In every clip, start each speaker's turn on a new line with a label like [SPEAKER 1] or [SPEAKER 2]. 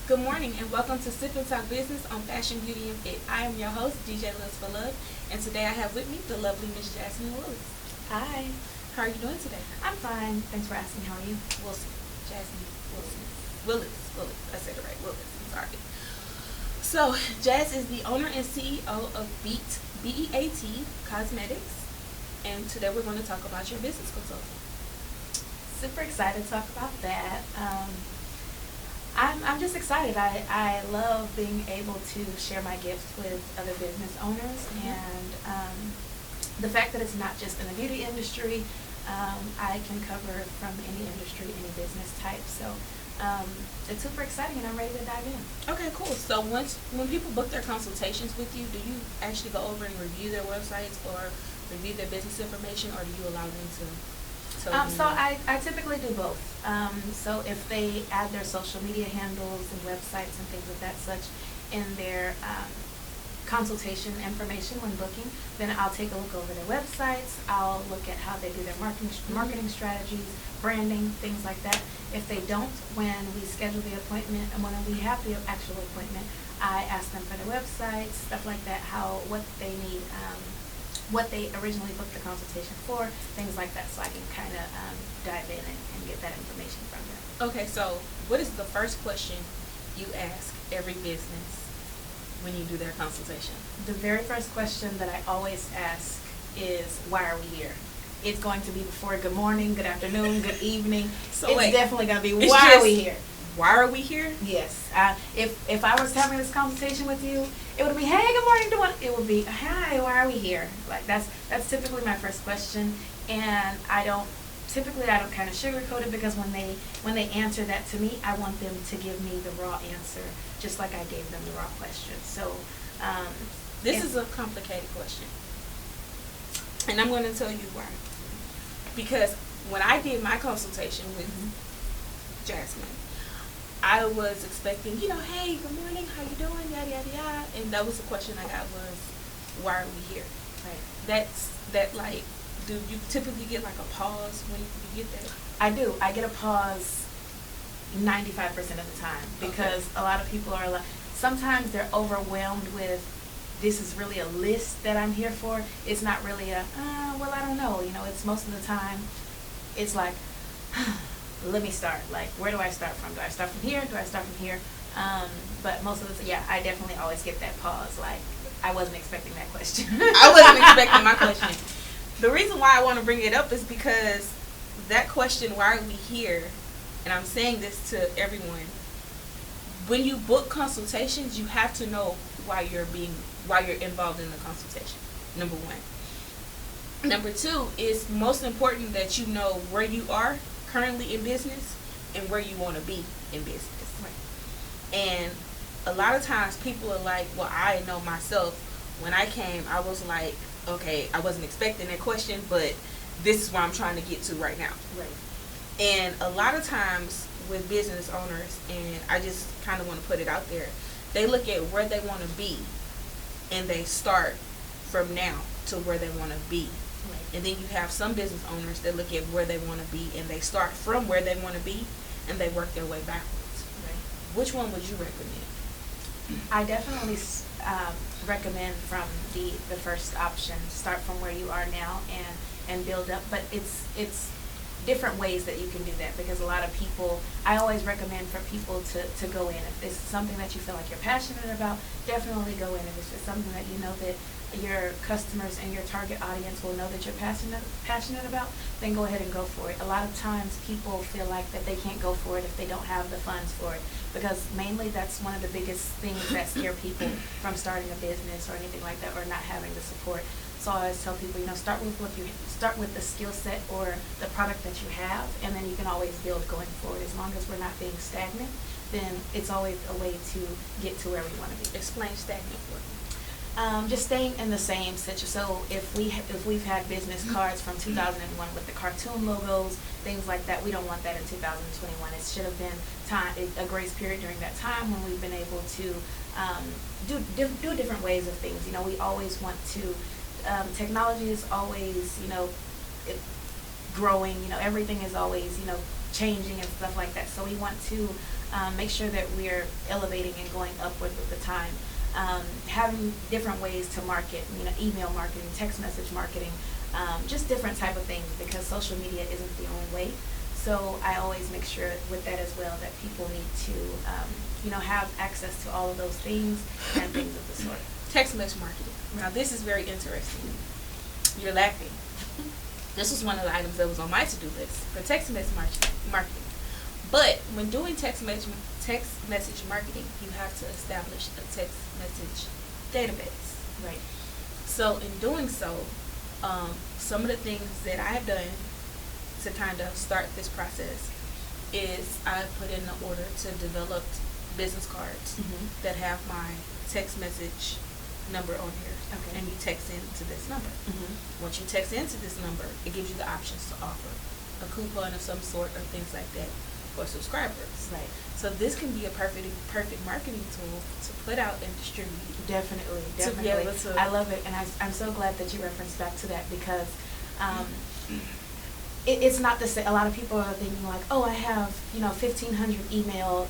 [SPEAKER 1] Good morning and welcome to Sip and Talk Business on Fashion, Beauty, and Fit. I am your host, DJ Lives4LUV, and today I have with me the lovely Miss Jazmine Willis.
[SPEAKER 2] Hi.
[SPEAKER 1] How are you doing today?
[SPEAKER 2] I'm fine. Thanks for asking. How are you?
[SPEAKER 1] Wilson. Jazmine Wilson. Willis. I said it right. Willis. I'm sorry. So, Jazz is the owner and CEO of B.E.A.T Cosmetics, and today we're going to talk about your business consulting.
[SPEAKER 2] Super excited to talk about that. I'm just excited. I love being able to share my gifts with other business owners, and the fact that it's not just in the beauty industry, I can cover from any industry, any business type. So it's super exciting, and I'm ready to dive in.
[SPEAKER 1] Okay, cool. So when people book their consultations with you, do you actually go over and review their websites or review their business information, or do you allow them to?
[SPEAKER 2] So I typically do both. So if they add their social media handles and websites and things of that such in their consultation information when booking, then I'll take a look over their websites. I'll look at how they do their marketing strategies, branding, things like that. If they don't, when we schedule the appointment and when we have the actual appointment, I ask them for their websites, stuff like that, what they need, what they originally booked the consultation for, things like that, so I can kind of dive in and get that information from them.
[SPEAKER 1] Okay, so what is the first question you ask every business when you do their consultation?
[SPEAKER 2] The very first question that I always ask is, why are we here? It's going to be before good morning, good afternoon, good evening.
[SPEAKER 1] So
[SPEAKER 2] it's definitely going to be, why are we here?
[SPEAKER 1] Why are we here?
[SPEAKER 2] Yes. If I was having this conversation with you, it would be, hey, good morning. It would be, hi, why are we here? Like that's typically my first question, and I don't kind of sugarcoat it, because when they answer that to me, I want them to give me the raw answer, just like I gave them the raw question. So
[SPEAKER 1] this is a complicated question, and I'm going to tell you why. Because when I did my consultation with Jazmine, I was expecting, hey, good morning, how you doing, yada, yada, yada. And that was the question I got was, why are we here?
[SPEAKER 2] Right.
[SPEAKER 1] Do you typically get like a pause when you get that?
[SPEAKER 2] I do. I get a pause 95% of the time, because a lot of people are like, sometimes they're overwhelmed with, this is really a list that I'm here for. It's not really well, I don't know. It's most of the time, it's like, let me start. Like, where do I start from? Do I start from here? Do I start from here? But most of the I definitely always get that pause. Like, I wasn't expecting that question.
[SPEAKER 1] I wasn't expecting my question. The reason why I want to bring it up is because that question, why are we here? And I'm saying this to everyone. When you book consultations, you have to know why you're involved in the consultation. Number one. Number two is most important that you know where you are currently in business and where you want to be in business.
[SPEAKER 2] Right.
[SPEAKER 1] And a lot of times people are like, well, I know myself. When I came, I was like, okay, I wasn't expecting that question, but this is where I'm trying to get to right now.
[SPEAKER 2] Right.
[SPEAKER 1] And a lot of times with business owners, and I just kind of want to put it out there, they look at where they want to be and they start from now to where they want to be.
[SPEAKER 2] Right.
[SPEAKER 1] And then you have some business owners that look at where they want to be and they start from where they want to be and they work their way backwards.
[SPEAKER 2] Right.
[SPEAKER 1] Which one would you recommend?
[SPEAKER 2] I definitely recommend from the first option. Start from where you are now and build up. But it's different ways that you can do that, because a lot of people, I always recommend for people to go in. If it's something that you feel like you're passionate about, definitely go in. If it's just something that you know that your customers and your target audience will know that you're passionate about, then go ahead and go for it. A lot of times people feel like that they can't go for it if they don't have the funds for it, because mainly that's one of the biggest things that scare people from starting a business or anything like that, or not having the support. So I always tell people, start with the skill set or the product that you have, and then you can always build going forward. As long as we're not being stagnant, then it's always a way to get to where we want to be.
[SPEAKER 1] Explain stagnant for me.
[SPEAKER 2] Just staying in the same situation. So if we've had business cards from 2001 with the cartoon logos, things like that, we don't want that in 2021. It should have been a grace period during that time when we've been able to do different ways of things. We always want to. Technology is always, growing. Everything is always, changing and stuff like that. So we want to make sure that we're elevating and going upward with the time. Having different ways to market, email marketing, text message marketing, just different type of things, because social media isn't the only way. So I always make sure with that as well that people need to, have access to all of those things and things of the sort.
[SPEAKER 1] Text message marketing. Now this is very interesting. You're laughing. This was one of the items that was on my to-do list for text message marketing. But when doing text message marketing, you have to establish a text message database.
[SPEAKER 2] Right.
[SPEAKER 1] So in doing so, some of the things that I've done to kind of start this process is I put in the order to develop business cards that have my text message number on here.
[SPEAKER 2] Okay.
[SPEAKER 1] And you text into this number. Once you text into this number, it gives you the options to offer a coupon of some sort or things like that for subscribers.
[SPEAKER 2] Right.
[SPEAKER 1] So this can be a perfect marketing tool to put out and distribute.
[SPEAKER 2] Definitely.
[SPEAKER 1] To be able to,
[SPEAKER 2] I love it, and I'm so glad that you referenced back to that, because it's not the same. A lot of people are thinking like, oh, I have 1,500 email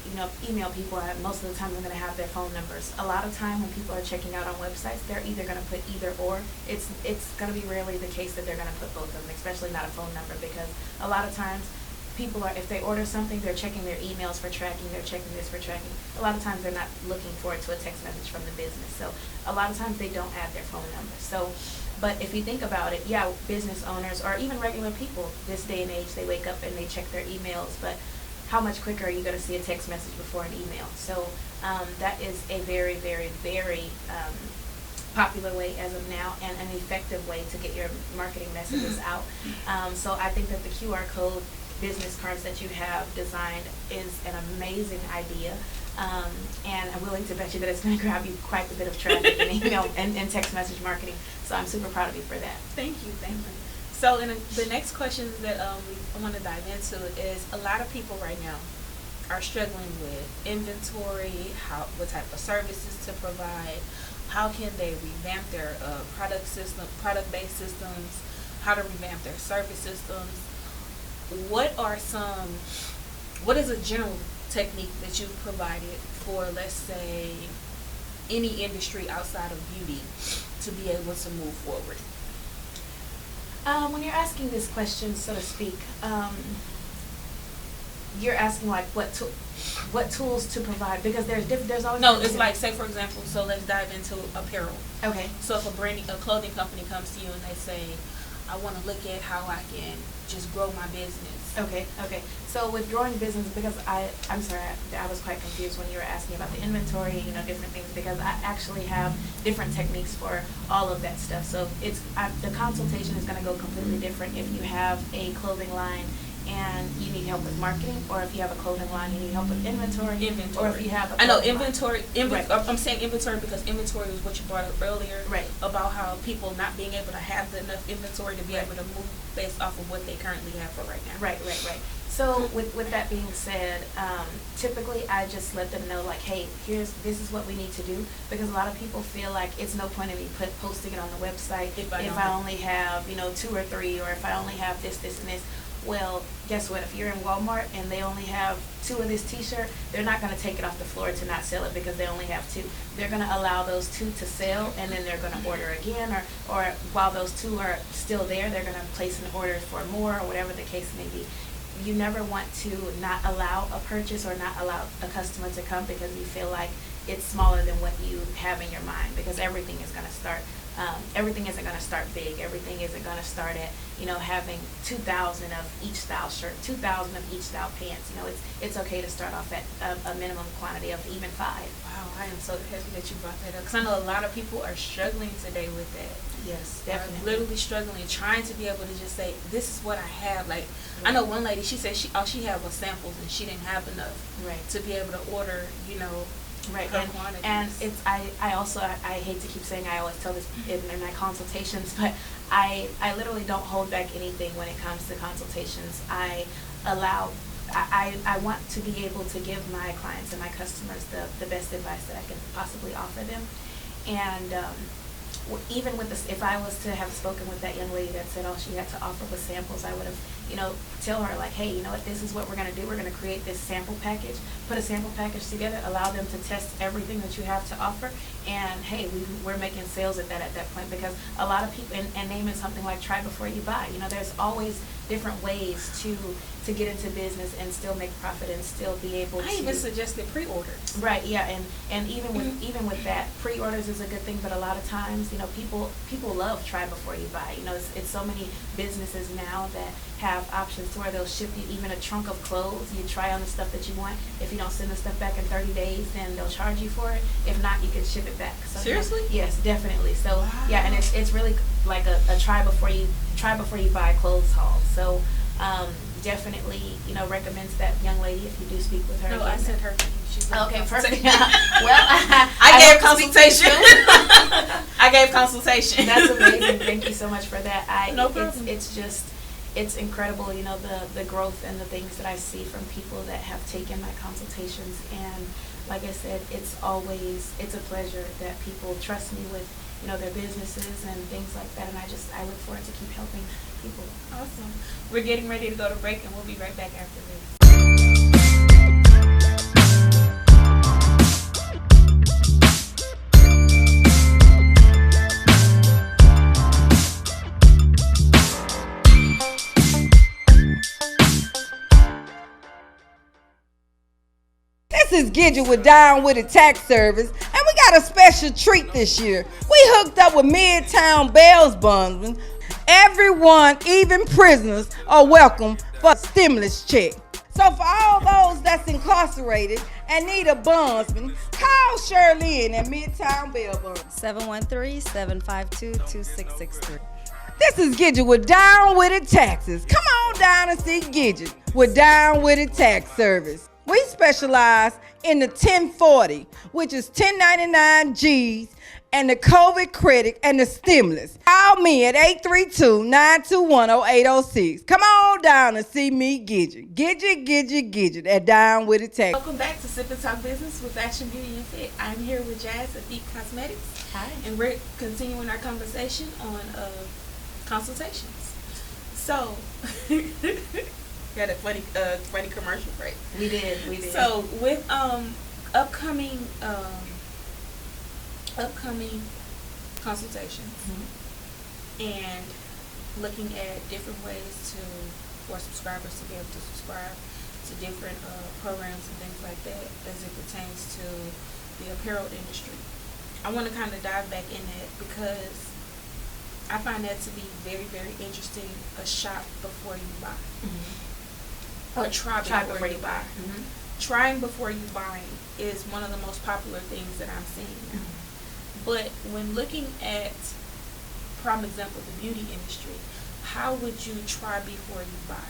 [SPEAKER 2] people. Most of the time, I'm going to have their phone numbers. A lot of time when people are checking out on websites, they're either going to put either or. It's going to be rarely the case that they're going to put both of them, especially not a phone number, because a lot of times people are, if they order something, they're checking their emails for tracking, they're checking this for tracking. A lot of times they're not looking forward to a text message from the business. So a lot of times they don't add their phone number. So, but if you think about it, yeah, business owners or even regular people, this day and age, they wake up and they check their emails, but how much quicker are you going to see a text message before an email? So that is a very, very, very popular way as of now, and an effective way to get your marketing messages out. So I think that the QR code business cards that you have designed is an amazing idea. And I'm willing to bet you that it's going to grab you quite a bit of traffic in email and text message marketing. So I'm super proud of you for that.
[SPEAKER 1] Thank you. So the next question that I want to dive into is, a lot of people right now are struggling with inventory, what type of services to provide, how can they revamp their product-based systems, how to revamp their service systems. What is a general technique that you've provided for, let's say, any industry outside of beauty to be able to move forward?
[SPEAKER 2] When you're asking this question, so to speak, you're asking like what tools to provide, because there's always
[SPEAKER 1] it's like, say for example, so let's dive into apparel.
[SPEAKER 2] Okay.
[SPEAKER 1] So if a clothing company comes to you and they say, I want to look at how I can just grow my business.
[SPEAKER 2] Okay. So with growing business, because I'm sorry, I was quite confused when you were asking about the inventory, different things, because I actually have different techniques for all of that stuff. So the consultation is going to go completely different if you have a clothing line and you need help with marketing, or if you have a clothing line and you need help with inventory. Or if you have
[SPEAKER 1] inventory.
[SPEAKER 2] Right.
[SPEAKER 1] I'm saying inventory because inventory was what you brought up earlier.
[SPEAKER 2] Right.
[SPEAKER 1] About how people not being able to have enough inventory to be able to move based off of what they currently have for right now.
[SPEAKER 2] Right. So with that being said, typically I just let them know like, hey, this is what we need to do, because a lot of people feel like it's no point in me posting it on the website if I only have 2 or 3, or if I only have this and this. Well, guess what? If you're in Walmart and they only have 2 of this t-shirt, they're not going to take it off the floor to not sell it because they only have 2. They're going to allow those 2 to sell, and then they're going to order again, or while those 2 are still there, they're going to place an order for more, or whatever the case may be. You never want to not allow a purchase or not allow a customer to come because you feel like it's smaller than what you have in your mind, because everything is going to start. Everything isn't going to start big. Everything isn't going to start at, having 2,000 of each style shirt, 2,000 of each style pants. It's okay to start off at a minimum quantity of even 5.
[SPEAKER 1] Wow, I am so happy that you brought that up, because I know a lot of people are struggling today with that.
[SPEAKER 2] Yes, definitely.
[SPEAKER 1] Literally struggling, trying to be able to just say, this is what I have. Like, right. I know one lady, she said all she had was samples, and she didn't have enough to be able to order,
[SPEAKER 2] Right, and it's I also hate to keep saying, I always tell this in my consultations, but I literally don't hold back anything when it comes to consultations. I want to be able to give my clients and my customers the best advice that I can possibly offer them. And even with this, if I was to have spoken with that young lady that said all she had to offer was samples, I would have tell her like, hey, you know what, this is what we're going to do. We're going to create this sample package, put a sample package together, allow them to test everything that you have to offer, and hey, we're making sales at that point, because a lot of people, and naming something like try before you buy, there's always different ways to get into business and still make profit and still be able to.
[SPEAKER 1] I even suggested pre-orders.
[SPEAKER 2] Right, yeah, and even with that, pre-orders is a good thing, but a lot of times, people love try before you buy. It's so many businesses now that have options to where they'll ship you even a trunk of clothes. You try on the stuff that you want. If you don't send the stuff back in 30 days, then they'll charge you for it. If not, you can ship it back. So,
[SPEAKER 1] seriously?
[SPEAKER 2] Yes, definitely. So
[SPEAKER 1] wow.
[SPEAKER 2] Yeah, and it's really like a try before you buy clothes haul. So definitely, recommend to that young lady if you do speak with her.
[SPEAKER 1] No, I said her.
[SPEAKER 2] Okay, perfect. Well,
[SPEAKER 1] I gave consultation. I gave consultation.
[SPEAKER 2] That's amazing. Thank you so much for that.
[SPEAKER 1] No problem.
[SPEAKER 2] It's incredible, the growth and the things that I see from people that have taken my consultations. And like I said, it's a pleasure that people trust me with, their businesses and things like that. And I look forward to keep helping people.
[SPEAKER 1] Awesome. We're getting ready to go to break, and we'll be right back after this.
[SPEAKER 3] This is Gidget with Down with It Tax Service, and we got a special treat this year. We hooked up with Midtown Bail Bondsmen. Everyone, even prisoners, are welcome for a stimulus check. So for all those that's incarcerated and need a bondsman, call Shirley at Midtown Bail Bondsmen.
[SPEAKER 4] 713-752-2663.
[SPEAKER 3] This is Gidget with Down with It Taxes. Come on down and see Gidget with Down with It Tax Service. We specialize in the 1040, which is 1099 G's, and the COVID credit and the stimulus. Call me at 832-921-0806. Come on down and see me, Gidget. Gidget at Down with It Tax.
[SPEAKER 1] Welcome back to Sip and Talk Business with Fashion, Beauty, and Fit. I'm here with Jazz at B.E.A.T Cosmetics.
[SPEAKER 2] Hi.
[SPEAKER 1] And we're continuing our conversation on consultations. So, we had a funny commercial break.
[SPEAKER 2] We did.
[SPEAKER 1] So with upcoming consultations, and looking at different ways for subscribers to be able to subscribe to different programs and things like that as it pertains to the apparel industry, I want to kind of dive back in that, because I find that to be very, very interesting. A shop before you buy. Or try before you buy. Trying before you buy is one of the most popular things that I'm seeing. But when looking at, prime example, the beauty industry, how would you try before you buy?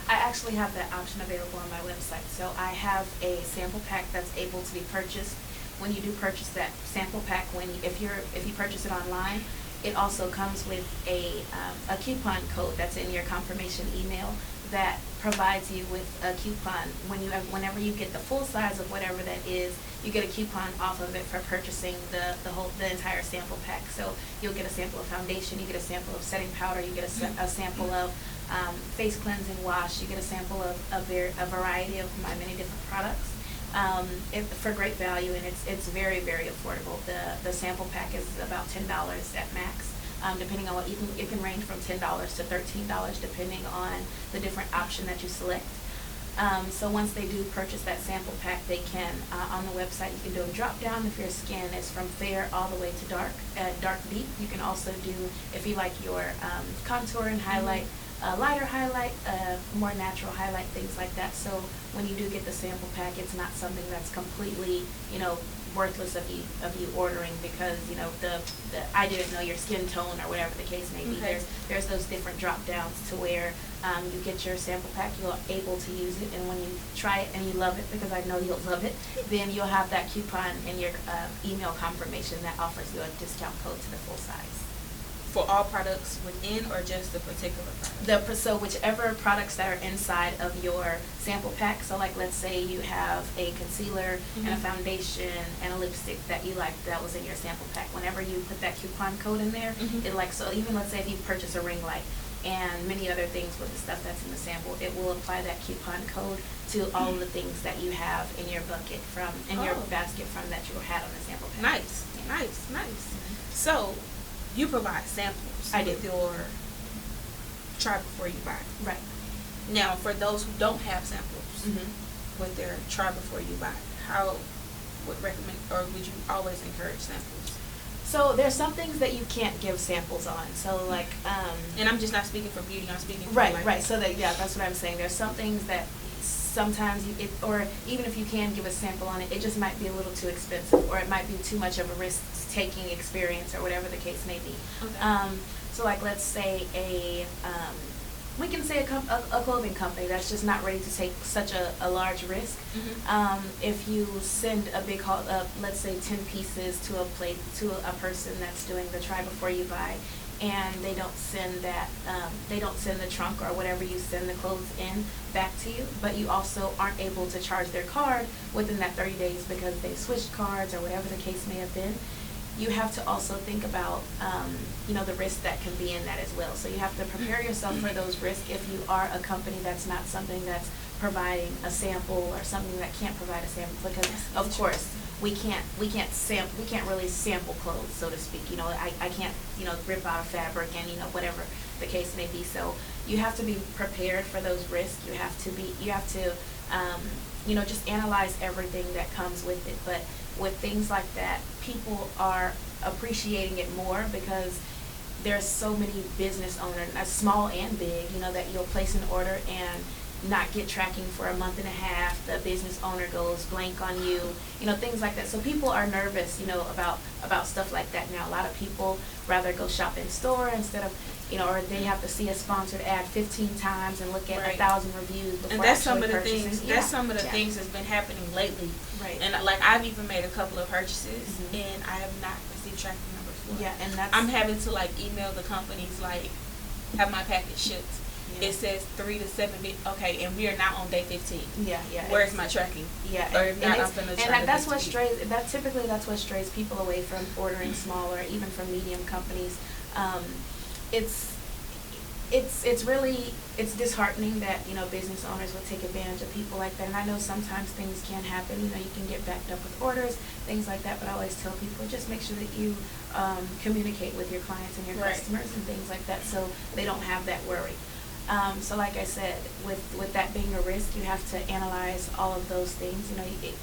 [SPEAKER 2] I actually have that option available on my website. So I have a sample pack that's able to be purchased. When you do purchase that sample pack, if you purchase it online, it also comes with a coupon code that's in your confirmation email that provides you with a coupon. Whenever you get the full size of whatever that is, you get a coupon off of it for purchasing the entire sample pack. So you'll get a sample of foundation, you get a sample of setting powder, you get a sample of face cleansing wash, you get a sample of a variety of my many different products. For great value, and it's very, very affordable. The sample pack is about $10 at max. Depending on it can range from $10 to $13 depending on the different option that you select. So once they do purchase that sample pack, they can, on the website, you can do a drop down if your skin is from fair all the way to dark deep. You can also do, if you like your contour and highlight, lighter highlight, more natural highlight, things like that. So when you do get the sample pack, it's not something that's completely, worthless of you ordering, because I didn't know your skin tone or whatever the case may be.
[SPEAKER 1] Okay.
[SPEAKER 2] There's those different drop downs to where you get your sample pack, you're able to use it, and when you try it and you love it, because I know you'll love it, then you'll have that coupon in your email confirmation that offers you a discount code to the full size.
[SPEAKER 1] For all products within, or just the particular product?
[SPEAKER 2] So whichever products that are inside of your sample pack. So like, let's say you have a concealer and a foundation and a lipstick that you like that was in your sample pack. Whenever you put that coupon code in there, so even let's say if you purchase a ring light, and many other things with the stuff that's in the sample. It will apply that coupon code to all of the things that you have in your bucket your basket from that you had on the sample pack.
[SPEAKER 1] Nice. So, you provide samples with your try before you buy.
[SPEAKER 2] Right.
[SPEAKER 1] Now, for those who don't have samples with their try before you buy, how would recommend, or would you always encourage samples?
[SPEAKER 2] So there's some things that you can't give samples on. So like,
[SPEAKER 1] and I'm just not speaking for beauty. I'm speaking for
[SPEAKER 2] right. So that's what I'm saying. There's some things that sometimes or even if you can give a sample on it, it just might be a little too expensive, or it might be too much of a risk-taking experience, or whatever the case may be.
[SPEAKER 1] Okay.
[SPEAKER 2] So like, let's say we can say a clothing company that's just not ready to take such a large risk. If you send a big haul, let's say 10 pieces to a person that's doing the try before you buy, and they don't send the trunk or whatever you send the clothes in back to you, but you also aren't able to charge their card within that 30 days because they switched cards or whatever the case may have been, you have to also think about, the risk that can be in that as well. So you have to prepare yourself for those risks if you are a company that's not something that's providing a sample, or something that can't provide a sample, because of course we can't really sample clothes, so to speak. I can't rip out a fabric and whatever the case may be. So you have to be prepared for those risks. You have to just analyze everything that comes with it. But with things like that, people are appreciating it more because there's so many business owners, small and big, that you'll place an order and not get tracking for a month and a half. The business owner goes blank on you, things like that. So people are nervous, about stuff like that now. A lot of people rather go shop in store instead of, or they have to see a sponsored ad 15 times and look at 1,000 reviews before.
[SPEAKER 1] And that's some of the
[SPEAKER 2] purchasing.
[SPEAKER 1] things. That's some of the things that's been happening lately.
[SPEAKER 2] Right.
[SPEAKER 1] And like, I've even made a couple of purchases, and I have not received tracking numbers for it.
[SPEAKER 2] Yeah, and that's,
[SPEAKER 1] I'm having to email the companies have my package shipped. Yeah. It says 3 to 7 days. Okay, and we are now on day 15.
[SPEAKER 2] Yeah.
[SPEAKER 1] Where's my tracking?
[SPEAKER 2] Yeah,
[SPEAKER 1] or if not, I'm gonna try
[SPEAKER 2] that's what strays. Typically that's what strays people away from ordering smaller, even from medium companies. It's really disheartening that business owners will take advantage of people like that. And I know sometimes things can happen. You can get backed up with orders, things like that. But I always tell people, just make sure that you communicate with your clients and your customers and things like that, so they don't have that worry. So like I said, with that being a risk, you have to analyze all of those things.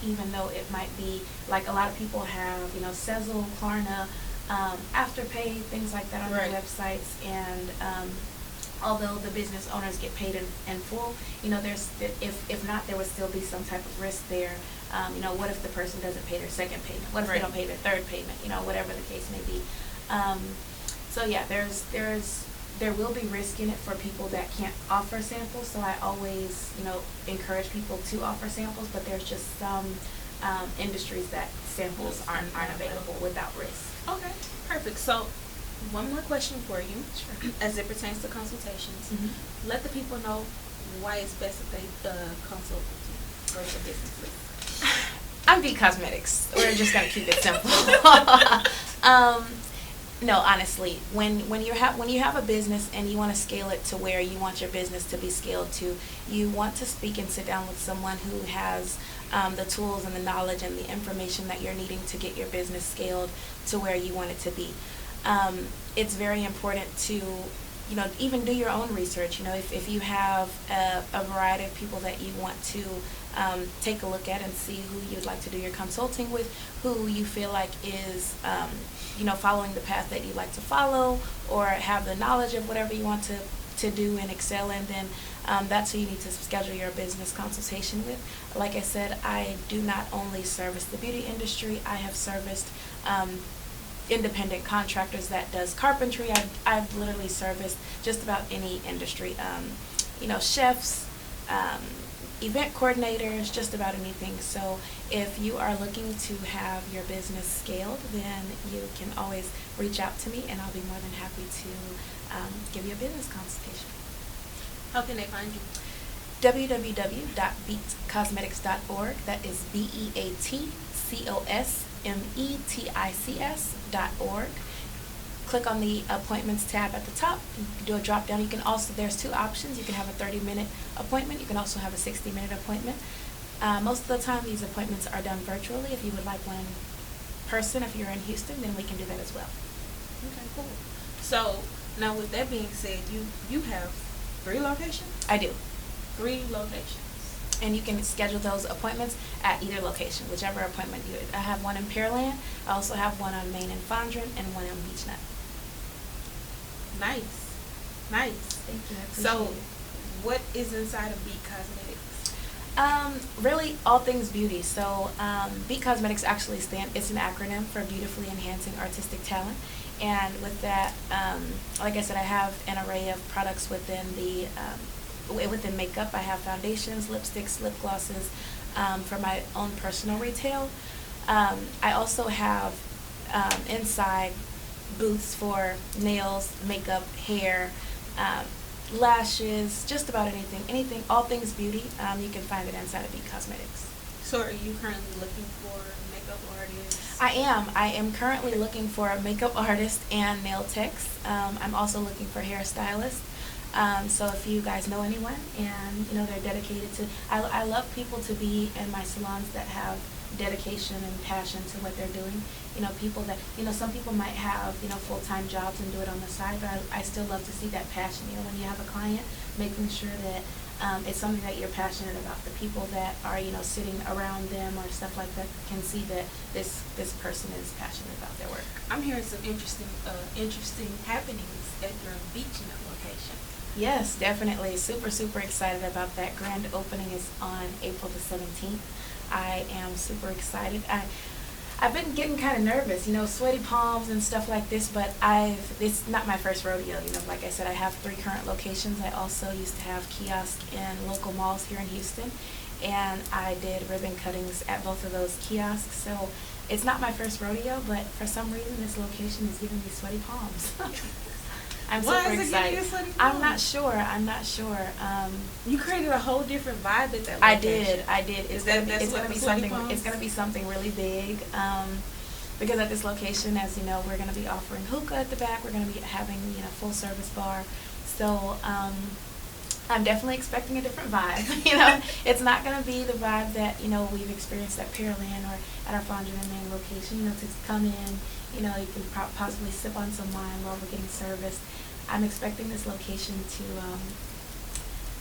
[SPEAKER 2] Even though it might be like a lot of people have, Sezzle, Klarna, Afterpay, things like that on their websites, and although the business owners get paid in full, there's if not, there would still be some type of risk there. What if the person doesn't pay their second payment? What if they don't pay their third payment? Whatever the case may be. So yeah, there will be risk in it for people that can't offer samples. So I always, encourage people to offer samples, but there's just some industries that samples aren't available without risk.
[SPEAKER 1] Okay, perfect. So one more question for you, as it pertains to consultations. Let the people know why it's best if they consult with you for the businesses.
[SPEAKER 2] I'm B.E.A.T Cosmetics. We're just gonna keep it simple. No, honestly, when you have a business and you want to scale it to where you want your business to be scaled to, you want to speak and sit down with someone who has the tools and the knowledge and the information that you're needing to get your business scaled to where you want it to be. It's very important to even do your own research. If you have a variety of people that you want to take a look at and see who you'd like to do your consulting with, who you feel like is following the path that you'd like to follow, or have the knowledge of whatever you want to do and excel in, then that's who you need to schedule your business consultation with. Like I said, I do not only service the beauty industry. I have serviced independent contractors that does carpentry. I've literally serviced just about any industry, chefs, event coordinators, just about anything. So if you are looking to have your business scaled, then you can always reach out to me, and I'll be more than happy to give you a business consultation.
[SPEAKER 1] How can they find you?
[SPEAKER 2] www.beatcosmetics.org. That is BEATCOSMETICS.org. click on the appointments tab at the top. You can do a drop down. You can also, there's two options. You can have a 30-minute appointment. You can also have a 60-minute appointment. Most of the time, these appointments are done virtually. If you would like one in person, if you're in Houston, then we can do that as well.
[SPEAKER 1] Okay, cool. So now, with that being said, you have 3 locations?
[SPEAKER 2] I do.
[SPEAKER 1] 3 locations.
[SPEAKER 2] And you can schedule those appointments at either location, whichever appointment you. I have one in Pearland. I also have one on Main and Fondren, and one on Beach Nut.
[SPEAKER 1] Nice, nice.
[SPEAKER 2] Thank you. I appreciate
[SPEAKER 1] So,
[SPEAKER 2] it.
[SPEAKER 1] what is inside of B.E.A.T Cosmetics?
[SPEAKER 2] Really, all things beauty. So, B.E.A.T Cosmetics actually it's an acronym for Beautifully Enhancing Artistic Talent. And with that, like I said, I have an array of products within within makeup. I have foundations, lipsticks, lip glosses for my own personal retail. I also have inside booths for nails, makeup, hair, lashes, just about anything, all things beauty. You can find it inside of B.E.A.T Cosmetics.
[SPEAKER 1] So are you currently looking for makeup artists?
[SPEAKER 2] I am currently looking for a makeup artist and nail techs. I'm also looking for hairstylists. So if you guys know anyone and they're dedicated to, I love people to be in my salons that have dedication and passion to what they're doing. People that, some people might have, full-time jobs and do it on the side, but I still love to see that passion. When you have a client, making sure that it's something that you're passionate about. The people that are, sitting around them or stuff like that can see that this person is passionate about their work.
[SPEAKER 1] I'm hearing some interesting happenings at your Beach Nut location.
[SPEAKER 2] Yes, definitely. Super, super excited about that. Grand opening is on April the 17th. I am super excited. I've been getting kind of nervous, sweaty palms and stuff like this, but it's not my first rodeo. Like I said, I have 3 current locations. I also used to have kiosks in local malls here in Houston, and I did ribbon cuttings at both of those kiosks. So it's not my first rodeo, but for some reason this location is giving me sweaty palms. I'm super excited. I'm not sure.
[SPEAKER 1] You created a whole different vibe at that location.
[SPEAKER 2] I did. It's gonna be something really big. Because at this location, as you know, we're gonna be offering hookah at the back. We're gonna be having full service bar. So I'm definitely expecting a different vibe. It's not gonna be the vibe that we've experienced at Pearland or at our Fondren and Main location. To come in. You can possibly sip on some wine while we're getting serviced. I'm expecting this location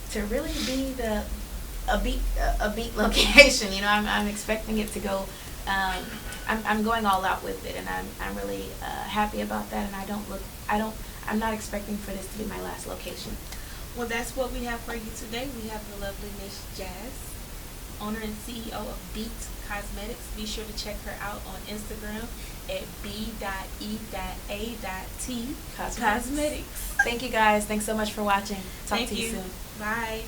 [SPEAKER 2] to really be a beat location. I'm expecting it to go. I'm going all out with it, and I'm really happy about that. And I'm not expecting for this to be my last location.
[SPEAKER 1] Well, that's what we have for you today. We have the lovely Miss Jazz, owner and CEO of B.E.A.T Cosmetics. Be sure to check her out on Instagram at B.E.A.T Cosmetics.
[SPEAKER 2] Thank you guys. Thanks so much for watching. Talk to you soon.
[SPEAKER 1] Bye.